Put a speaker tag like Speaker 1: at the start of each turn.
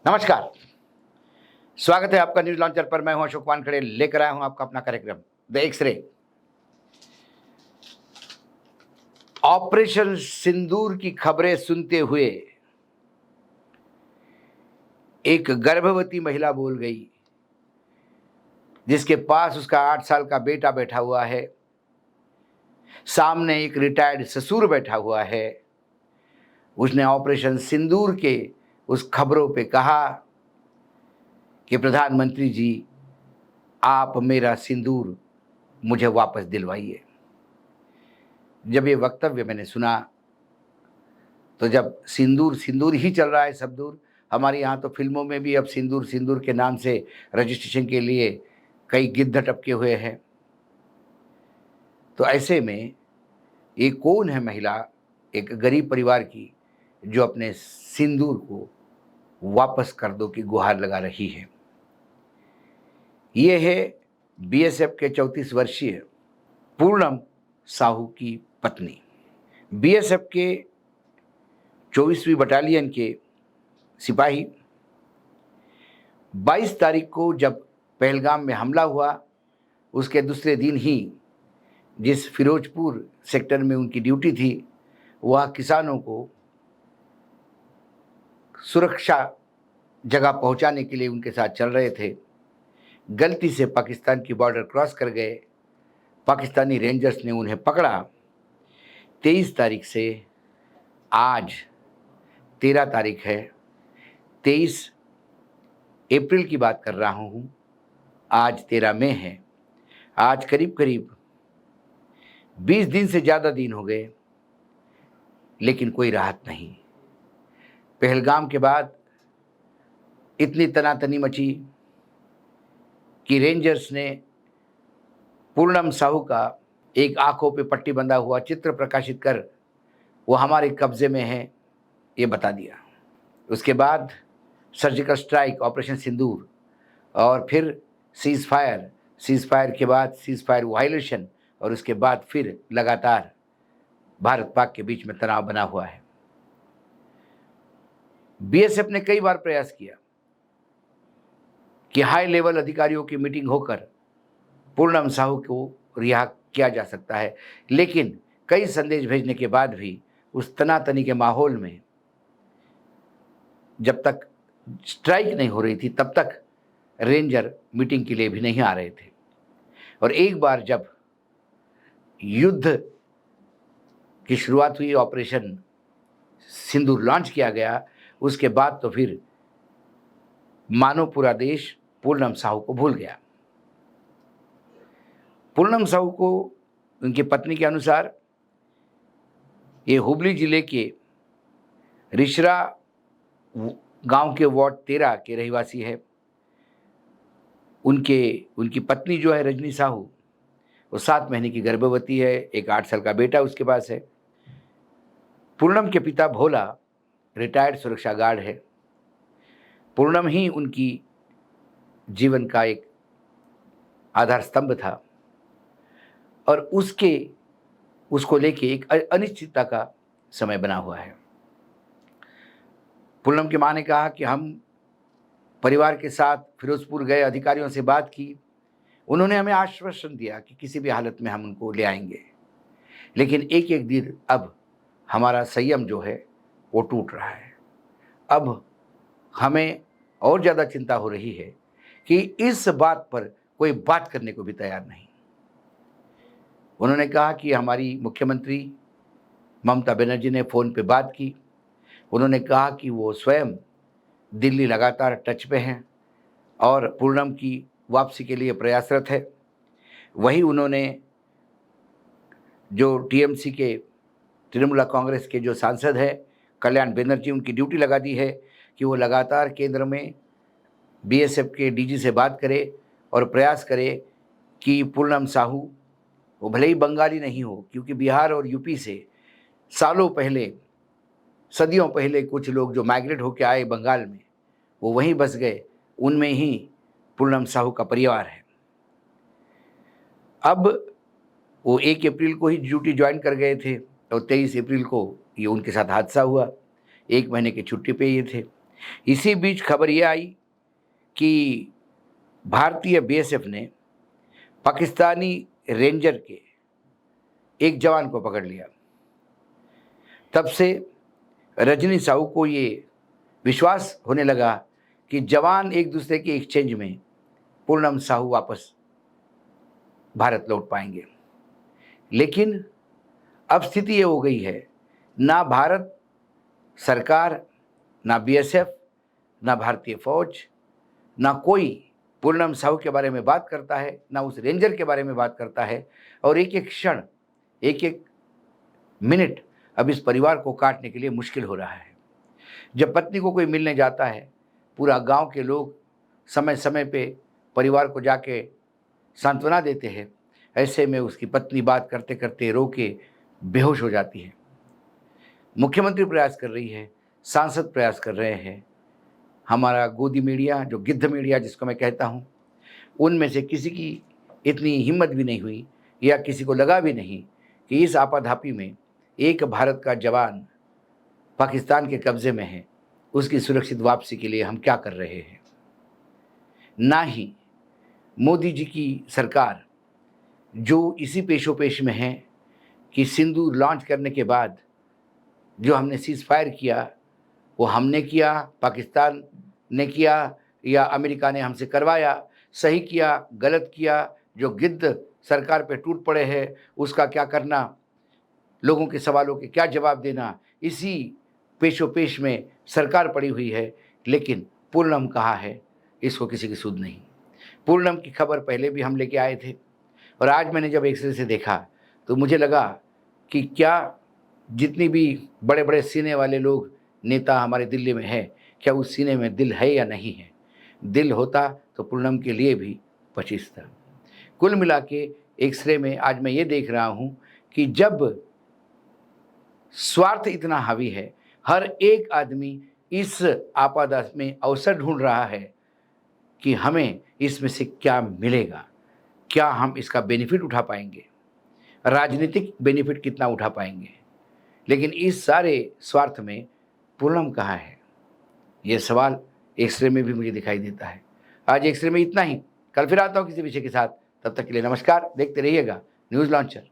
Speaker 1: नमस्कार। स्वागत है आपका न्यूज लॉन्चर पर। मैं हूं अशोक वानखेड़े, लेकर आया हूं आपका अपना कार्यक्रम द एक्सरे। ऑपरेशन सिंदूर की खबरें सुनते हुए एक गर्भवती महिला बोल गई, जिसके पास उसका 8 साल का बेटा बैठा हुआ है, सामने एक रिटायर्ड ससुर बैठा हुआ है। उसने ऑपरेशन सिंदूर के उस खबरों पे कहा कि प्रधानमंत्री जी, आप मेरा सिंदूर मुझे वापस दिलवाइए। जब ये वक्तव्य मैंने सुना, तो जब सिंदूर सिंदूर ही चल रहा है सब दूर, हमारे यहाँ तो फिल्मों में भी अब सिंदूर सिंदूर के नाम से रजिस्ट्रेशन के लिए कई गिद्ध टपके हुए हैं। तो ऐसे में ये कौन है महिला, एक गरीब परिवार की, जो अपने सिंदूर को वापस कर दो की गुहार लगा रही है। ये है बीएसएफ के 34 वर्षीय पूनम साहू की पत्नी। बीएसएफ के 24वीं बटालियन के सिपाही 22 तारीख को जब पहलगाम में हमला हुआ, उसके दूसरे दिन ही जिस फिरोजपुर सेक्टर में उनकी ड्यूटी थी, वह किसानों को सुरक्षा जगह पहुंचाने के लिए उनके साथ चल रहे थे। गलती से पाकिस्तान की बॉर्डर क्रॉस कर गए। पाकिस्तानी रेंजर्स ने उन्हें पकड़ा। 23 तारीख से आज 13 तारीख है, 23 अप्रैल की बात कर रहा हूँ। आज 13 मई है। आज करीब करीब 20 दिन से ज़्यादा दिन हो गए, लेकिन कोई राहत नहीं। पहलगाम के बाद इतनी तनातनी मची कि रेंजर्स ने पूनम साहू का एक आंखों पे पट्टी बंधा हुआ चित्र प्रकाशित कर वो हमारे कब्जे में है ये बता दिया। उसके बाद सर्जिकल स्ट्राइक, ऑपरेशन सिंदूर, और फिर सीज़ फायर के बाद सीज़ फायर वायलेशन, और उसके बाद फिर लगातार भारत पाक के बीच में तनाव बना हुआ है। बीएसएफ ने कई बार प्रयास किया कि हाई लेवल अधिकारियों की मीटिंग होकर पूनम साहू को रिहा किया जा सकता है, लेकिन कई संदेश भेजने के बाद भी उस तनातनी के माहौल में जब तक स्ट्राइक नहीं हो रही थी, तब तक रेंजर मीटिंग के लिए भी नहीं आ रहे थे। और एक बार जब युद्ध की शुरुआत हुई, ऑपरेशन सिंदूर लॉन्च किया गया, उसके बाद तो फिर मानो पूरा देश पूनम साहू को भूल गया। पूनम साहू को उनकी पत्नी के अनुसार ये हुबली जिले के रिशरा गांव के वार्ड 13 के रहवासी है। उनकी पत्नी जो है रजनी साहू, वो 7 महीने की गर्भवती है। एक 8 साल का बेटा उसके पास है। पूनम के पिता भोला रिटायर्ड सुरक्षा गार्ड है। पूनम ही उनकी जीवन का एक आधार स्तंभ था, और उसको लेके एक अनिश्चितता का समय बना हुआ है। पूनम की मां ने कहा कि हम परिवार के साथ फिरोजपुर गए, अधिकारियों से बात की, उन्होंने हमें आश्वासन दिया कि किसी भी हालत में हम उनको ले आएंगे, लेकिन एक एक दिन अब हमारा संयम जो है वो टूट रहा है। अब हमें और ज़्यादा चिंता हो रही है कि इस बात पर कोई बात करने को भी तैयार नहीं। उन्होंने कहा कि हमारी मुख्यमंत्री ममता बनर्जी ने फ़ोन पे बात की। उन्होंने कहा कि वो स्वयं दिल्ली लगातार टच पे हैं और पूनम की वापसी के लिए प्रयासरत है। वही उन्होंने जो टीएमसी के, तृणमूल कांग्रेस के जो सांसद हैं कल्याण बनर्जी, उनकी ड्यूटी लगा दी है कि वो लगातार केंद्र में बीएसएफ के डीजी से बात करे और प्रयास करे कि पूनम साहू, वो भले ही बंगाली नहीं हो, क्योंकि बिहार और यूपी से सालों पहले, सदियों पहले कुछ लोग जो माइग्रेट होकर आए बंगाल में, वो वहीं बस गए। उनमें ही पूनम साहू का परिवार है। अब वो 1 अप्रैल को ही ड्यूटी ज्वाइन कर गए थे, और 23 अप्रैल को ये उनके साथ हादसा हुआ। 1 महीने की छुट्टी पे ये थे। इसी बीच खबर ये आई कि भारतीय बीएसएफ ने पाकिस्तानी रेंजर के एक जवान को पकड़ लिया। तब से रजनी साहू को ये विश्वास होने लगा कि जवान एक दूसरे के एक्सचेंज में पूनम साहू वापस भारत लौट पाएंगे। लेकिन अब स्थिति ये हो गई है, ना भारत सरकार, ना बीएसएफ, ना भारतीय फौज, ना कोई पूनम साहू के बारे में बात करता है, ना उस रेंजर के बारे में बात करता है। और एक एक क्षण, एक एक मिनट अब इस परिवार को काटने के लिए मुश्किल हो रहा है। जब पत्नी को कोई मिलने जाता है, पूरा गांव के लोग समय समय पे परिवार को जाके सांत्वना देते हैं। ऐसे में उसकी पत्नी बात करते करते रो के बेहोश हो जाती है। मुख्यमंत्री प्रयास कर रही है, सांसद प्रयास कर रहे हैं, हमारा गोदी मीडिया, जो गिद्ध मीडिया जिसको मैं कहता हूँ, उनमें से किसी की इतनी हिम्मत भी नहीं हुई या किसी को लगा भी नहीं कि इस आपाधापी में एक भारत का जवान पाकिस्तान के कब्ज़े में है, उसकी सुरक्षित वापसी के लिए हम क्या कर रहे हैं। ना ही मोदी जी की सरकार, जो इसी पेशोपेश में है कि सिंदूर लॉन्च करने के बाद जो हमने सीज़ फायर किया, वो हमने किया, पाकिस्तान ने किया या अमेरिका ने हमसे करवाया, सही किया, गलत किया, जो गिद्ध सरकार पे टूट पड़े हैं उसका क्या करना, लोगों के सवालों के क्या जवाब देना, इसी पेशोपेश में सरकार पड़ी हुई है। लेकिन पूनम कहाँ है, इसको किसी की सुध नहीं। पूनम की खबर पहले भी हम लेके आए थे और आज मैंने जब एक्सरे से देखा तो मुझे लगा कि क्या जितनी भी बड़े बड़े सीने वाले लोग, नेता हमारे दिल्ली में है, क्या उस सीने में दिल है या नहीं है। दिल होता तो पूनम के लिए भी 25 था। कुल मिला के एक्सरे में आज मैं ये देख रहा हूँ कि जब स्वार्थ इतना हावी है, हर एक आदमी इस आपदा में अवसर ढूंढ रहा है कि हमें इसमें से क्या मिलेगा, क्या हम इसका बेनिफिट उठा पाएंगे, राजनीतिक बेनिफिट कितना उठा पाएंगे। लेकिन इस सारे स्वार्थ में पूनम कहाँ है, ये सवाल एक्सरे में भी मुझे दिखाई देता है। आज एक्सरे में इतना ही, कल फिर आता हूँ किसी विषय के साथ। तब तक के लिए नमस्कार, देखते रहिएगा न्यूज़ लॉन्चर।